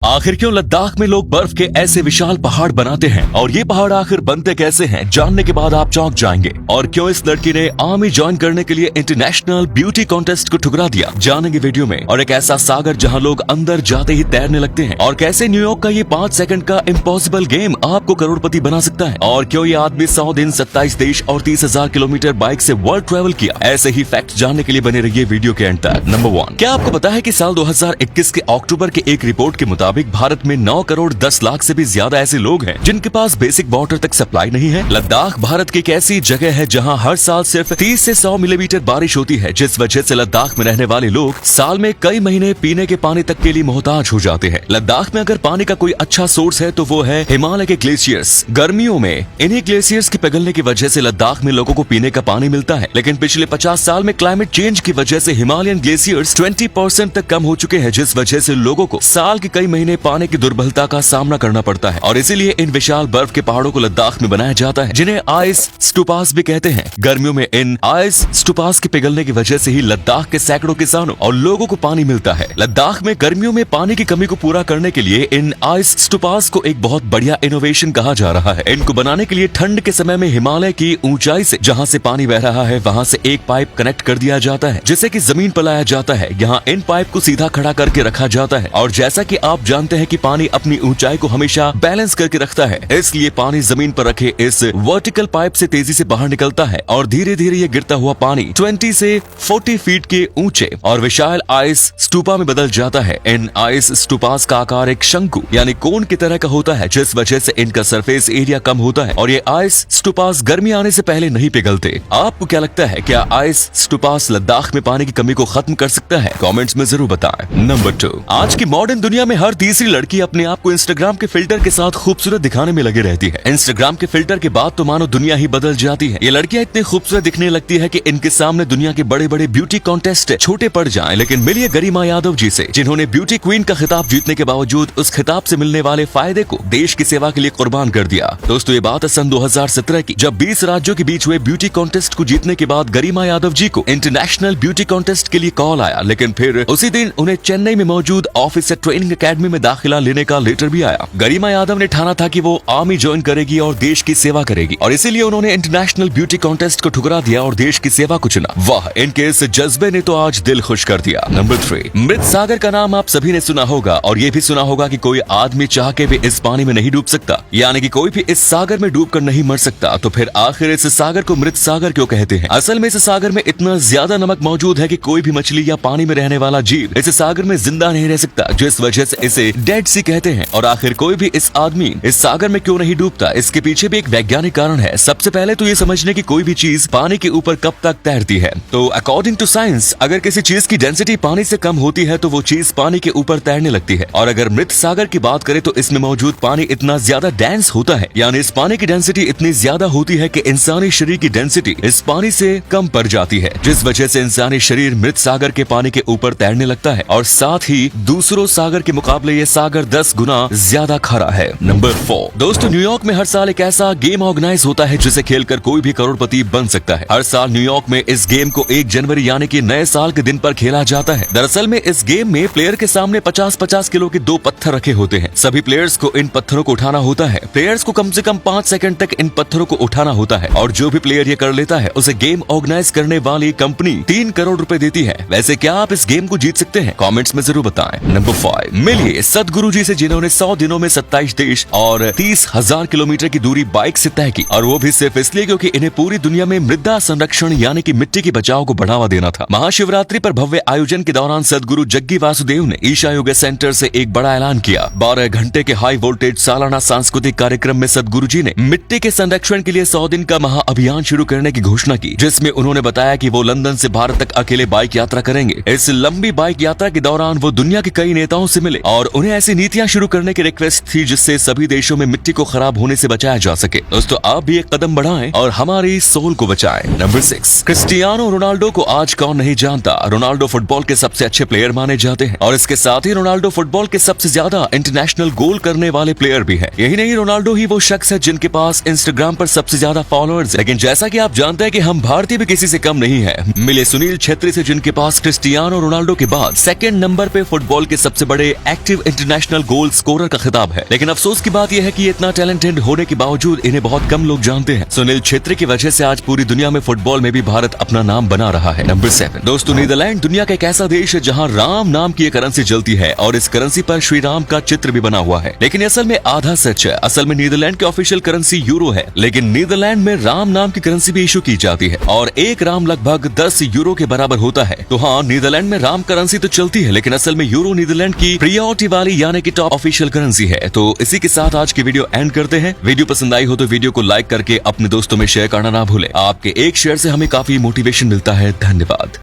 आखिर क्यों लद्दाख में लोग बर्फ के ऐसे विशाल पहाड़ बनाते हैं और ये पहाड़ आखिर बनते कैसे हैं, जानने के बाद आप चौंक जाएंगे। और क्यों इस लड़की ने आर्मी ज्वाइन करने के लिए इंटरनेशनल ब्यूटी कॉन्टेस्ट को ठुकरा दिया, जानेंगे वीडियो में। और एक ऐसा सागर जहां लोग अंदर जाते ही तैरने लगते हैं, और कैसे न्यूयॉर्क का ये 5 सेकंड का इम्पॉसिबल गेम आपको करोड़पति बना सकता है। और क्यों ये आदमी 100 दिन 27 देश और 30,000 किलोमीटर बाइक से वर्ल्ड ट्रेवल किया। ऐसे ही फैक्ट जानने के लिए बने रहिए वीडियो के एंड तक। नंबर 1, क्या आपको पता है कि साल 2021 के अक्टूबर के एक रिपोर्ट के मुताबिक भारत में 9 करोड़ 10 लाख से भी ज्यादा ऐसे लोग हैं जिनके पास बेसिक वाटर तक सप्लाई नहीं है। लद्दाख भारत की एक ऐसी जगह है जहां हर साल सिर्फ 30 से 100 मिलीमीटर बारिश होती है, जिस वजह से लद्दाख में रहने वाले लोग साल में कई महीने पीने के पानी तक के लिए मोहताज हो जाते हैं। लद्दाख में अगर पानी का कोई अच्छा सोर्स है तो वो है हिमालय के ग्लेशियर्स। गर्मियों में इन्हीं ग्लेशियर्स के पिघलने की वजह से लद्दाख में लोगों को पीने का पानी मिलता है, लेकिन पिछले 50 साल में क्लाइमेट चेंज की वजह से हिमालयन ग्लेशियर्स 20% तक कम हो चुके हैं, जिस वजह से लोगों को साल के कई महीने पानी की दुर्बलता का सामना करना पड़ता है। और इसीलिए इन विशाल बर्फ के पहाड़ों को लद्दाख में बनाया जाता है, जिन्हें आइस स्टूपास भी कहते हैं। गर्मियों में इन आइस स्टूपास के पिघलने की वजह से ही लद्दाख के सैकड़ों किसानों और लोगों को पानी मिलता है। लद्दाख में गर्मियों में पानी की कमी को पूरा करने के लिए इन आइस स्टूपास को एक बहुत बढ़िया इनोवेशन कहा जा रहा है। इनको बनाने के लिए ठंड के समय में हिमालय की ऊंचाई से जहां से पानी बह रहा है वहां से एक पाइप कनेक्ट कर दिया जाता है, जिसे कि जमीन पर लाया जाता है। यहाँ इन पाइप को सीधा खड़ा करके रखा जाता है, और जैसा कि आप जानते हैं कि पानी अपनी ऊंचाई को हमेशा बैलेंस करके रखता है, इसलिए पानी जमीन पर रखे इस वर्टिकल पाइप से तेजी से बाहर निकलता है और धीरे धीरे ये गिरता हुआ पानी 20 से 40 फीट के ऊंचे और विशाल आइस स्टूपा में बदल जाता है। इन आइस स्टूपास का आकार एक शंकु यानी कोन की तरह का होता है, जिस वजह से इनका सरफेस एरिया कम होता है और ये आइस स्टूपास गर्मी आने से पहले नहीं पिघलते। आपको क्या लगता है, क्या आइस स्टूपास लद्दाख में पानी की कमी को खत्म कर सकता है? कमेंट्स में जरूर बताएं। नंबर 2, आज की मॉडर्न दुनिया में हर तीसरी लड़की अपने आप को इंस्टाग्राम के फिल्टर के साथ खूबसूरत दिखाने में लगी रहती है। इंस्टाग्राम के फिल्टर के बाद तो मानो दुनिया ही बदल जाती है। ये लड़कियां इतनी खूबसूरत दिखने लगती है कि इनके सामने दुनिया के बड़े बड़े ब्यूटी कॉन्टेस्ट छोटे पड़ जाएं। लेकिन मिलिए गरिमा यादव जी से, जिन्होंने ब्यूटी क्वीन का खिताब जीतने के बावजूद उस खिताब से मिलने वाले फायदे को देश की सेवा के लिए कुर्बान कर दिया। दोस्तों, ये बात है सन 2017 की, जब 20 राज्यों के बीच हुए ब्यूटी कॉन्टेस्ट को जीतने के बाद गरिमा यादव जी को इंटरनेशनल ब्यूटी कॉन्टेस्ट के लिए कॉल आया, लेकिन फिर उसी दिन उन्हें चेन्नई में मौजूद ऑफिसर ट्रेनिंग अकेडमी में दाखिला लेने का लेटर भी आया। गरिमा यादव ने ठाना था कि वो आर्मी ज्वाइन करेगी और देश की सेवा करेगी, और इसीलिए उन्होंने इंटरनेशनल ब्यूटी कॉन्टेस्ट को ठुकरा दिया और देश की सेवा को चुना। वाह, इनके इस जज्बे ने तो आज दिल खुश कर दिया। नंबर 3, मृत सागर का नाम आप सभी ने सुना होगा, और ये भी सुना होगा कि कोई आदमी चाह के भी इस पानी में नहीं डूब सकता, यानी कि कोई भी इस सागर में डूब कर नहीं मर सकता। तो फिर आखिर इस सागर को मृत सागर क्यों कहते हैं? असल में इस सागर में इतना ज्यादा नमक मौजूद है कि कोई भी मछली या पानी में रहने वाला जीव इस सागर में जिंदा नहीं रह सकता, जिस वजह से इसे डेड सी कहते हैं। और आखिर कोई भी इस आदमी इस सागर में क्यों नहीं डूबता, इसके पीछे भी एक वैज्ञानिक कारण है। सबसे पहले तो ये समझने की कोई भी चीज पानी के ऊपर कब तक तैरती है। तो अकॉर्डिंग टू साइंस, अगर किसी चीज की डेंसिटी पानी से कम होती है तो वो चीज पानी के ऊपर तैरने लगती है। और अगर मृत सागर की बात करें तो इसमें मौजूद पानी इतना ज्यादा डेंस होता है, यानी इस पानी की डेंसिटी इतनी ज्यादा होती है कि इंसानी शरीर की डेंसिटी इस पानी से कम पड़ जाती है, जिस वजह से इंसानी शरीर मृत सागर के पानी के ऊपर तैरने लगता है। और साथ ही दूसरों सागर के मुकाबले ये सागर 10 गुना ज्यादा खारा है। नंबर 4, दोस्तों, न्यूयॉर्क में हर साल एक ऐसा गेम ऑर्गेनाइज होता है जिसे खेलकर कोई भी करोड़पति बन सकता है। हर साल न्यूयॉर्क में इस गेम को 1 जनवरी यानी कि नए साल के दिन पर खेला जाता है। दरअसल में इस गेम में प्लेयर के सामने 50-50 किलो के 2 पत्थर रखे होते हैं। सभी प्लेयर्स को इन पत्थरों को उठाना होता है। प्लेयर्स को कम से कम 5 सेकंड तक इन पत्थरों को उठाना होता है, और जो भी प्लेयर ये कर लेता है उसे गेम ऑर्गेनाइज करने वाली कंपनी 3 करोड़ रुपए देती है। वैसे क्या आप इस गेम को जीत सकते हैं? कमेंट्स में जरूर बताएं। नंबर 5, मिलिए सदगुरु जी से, जिन्होंने 100 दिनों में 27 देश और 30,000 किलोमीटर की दूरी बाइक से तय की, और वो भी सिर्फ इसलिए क्योंकि इन्हें पूरी दुनिया में मृदा संरक्षण यानी कि मिट्टी के बचाव को बढ़ावा देना था। महाशिवरात्रि पर भव्य आयोजन के दौरान सदगुरु जग्गी वासुदेव ने ईशा योगा सेंटर से एक बड़ा ऐलान किया। 12 घंटे के हाई वोल्टेज सालाना सांस्कृतिक कार्यक्रम में सदगुरु जी ने मिट्टी के संरक्षण के लिए 100 दिन का महा अभियान शुरू करने की घोषणा की, जिसमें उन्होंने बताया कि वो लंदन से भारत तक अकेले बाइक यात्रा करेंगे। इस लंबी बाइक यात्रा के दौरान वो दुनिया के कई नेताओं से मिले और उन्हें ऐसी नीतियां शुरू करने की रिक्वेस्ट थी जिससे सभी देशों में मिट्टी को खराब होने से बचाया जा सके। दोस्तों, आप भी एक कदम बढ़ाएं और हमारी सोल को बचाएं। नंबर 6, क्रिस्टियानो रोनाल्डो को आज कौन नहीं जानता। रोनाल्डो फुटबॉल के सबसे अच्छे प्लेयर माने जाते हैं, और इसके साथ ही रोनाल्डो फुटबॉल के सबसे ज्यादा इंटरनेशनल गोल करने वाले प्लेयर भी है। यही नहीं, रोनाल्डो ही वो शख्स है जिनके पास इंस्टाग्राम पर सबसे ज्यादा फॉलोअर्स। लेकिन जैसा कि आप जानते हैं कि हम भारतीय भी किसी से कम नहीं है। मिले सुनील छेत्री से, जिनके पास क्रिस्टियानो रोनाल्डो के बाद सेकंड नंबर पे फुटबॉल के सबसे बड़े active active international goal scorer का खिताब है। लेकिन अफसोस की बात यह है कि इतना टैलेंटेड होने के बावजूद इन्हें बहुत कम लोग जानते हैं। सुनील छेत्री की वजह से आज पूरी दुनिया में फुटबॉल में भी भारत अपना नाम बना रहा है। नंबर 7 दोस्तों, नीदरलैंड दुनिया का एक ऐसा देश है जहाँ राम नाम की एक करेंसी चलती है और इस करेंसी पर श्री राम का चित्र भी बना हुआ है। लेकिन असल में आधा सच है। असल में नीदरलैंड की ऑफिशियल करेंसी यूरो है, लेकिन नीदरलैंड में राम नाम की करेंसी भी इशू की जाती है और एक राम लगभग 10 यूरो के बराबर होता है। तो हाँ, नीदरलैंड में राम करेंसी तो चलती है, लेकिन असल में यूरो नीदरलैंड की प्रियोरिटी वाली यानी कि टॉप ऑफिशियल करेंसी है। तो इसी के साथ आज की वीडियो एंड करते हैं। वीडियो पसंद आई हो तो वीडियो को लाइक करके अपने दोस्तों में शेयर करना ना भूलें। आपके एक शेयर से हमें काफी मोटिवेशन मिलता है। धन्यवाद।